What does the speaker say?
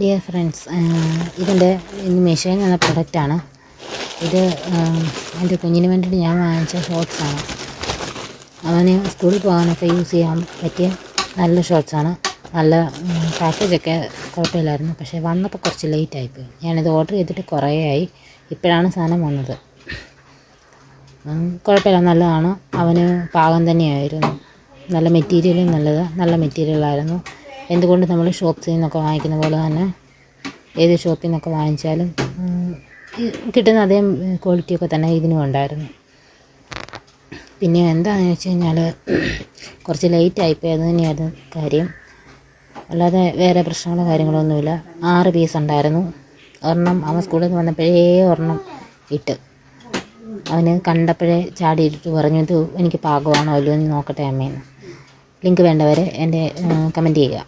Dear friends, ഇതിൻ്റെ machine എന്ന പ്രൊഡക്റ്റാണ് ഇത്. എൻ്റെ കുഞ്ഞിന് വേണ്ടിയിട്ട് ഞാൻ വാങ്ങിച്ച ഷോർട്ട്സാണ്. അവന് സ്കൂളിൽ പോകാനൊക്കെ യൂസ് ചെയ്യാൻ പറ്റിയ നല്ല ഷോർട്ട്സാണ്. നല്ല പാക്കേജൊക്കെ കുഴപ്പമില്ലായിരുന്നു. പക്ഷേ വന്നപ്പോൾ കുറച്ച് ലേറ്റായിപ്പോയി. ഞാനിത് ഓർഡർ ചെയ്തിട്ട് കുറേ ആയി. ഇപ്പോഴാണ് സാധനം വന്നത്. കുഴപ്പമില്ല, നല്ലതാണ്. അവന് പാകം തന്നെയായിരുന്നു. നല്ല മെറ്റീരിയലും നല്ല മെറ്റീരിയലായിരുന്നു. എന്തുകൊണ്ട് നമ്മൾ ഷോപ്സിൽ നിന്നൊക്കെ വാങ്ങിക്കുന്ന പോലെ തന്നെ ഏത് ഷോപ്പിൽ നിന്നൊക്കെ വാങ്ങിച്ചാലും കിട്ടുന്ന അതേ ക്വാളിറ്റിയൊക്കെ തന്നെ ഇതിനും ഉണ്ടായിരുന്നു. പിന്നെ എന്താണെന്ന് വെച്ച് കഴിഞ്ഞാൽ കുറച്ച് ലേറ്റായിപ്പോയി, അത് തന്നെയായിരുന്നു കാര്യം. അല്ലാതെ വേറെ പ്രശ്നങ്ങളോ കാര്യങ്ങളൊന്നുമില്ല. 6 പീസ് ഉണ്ടായിരുന്നു. ഒരെണ്ണം അവൻ സ്കൂളിൽ നിന്ന് വന്നപ്പോഴേ ഒരെണ്ണം ഇട്ട് അവന് കണ്ടപ്പോഴേ ചാടിയിട്ട് പറഞ്ഞു, ഇത് എനിക്ക് പാകമാണോ അല്ലയോ എന്ന് നോക്കട്ടെ അമ്മേന്ന്. ലിങ്ക് വേണ്ടവരെ എൻ്റെ കമൻറ്റ് ചെയ്യുക.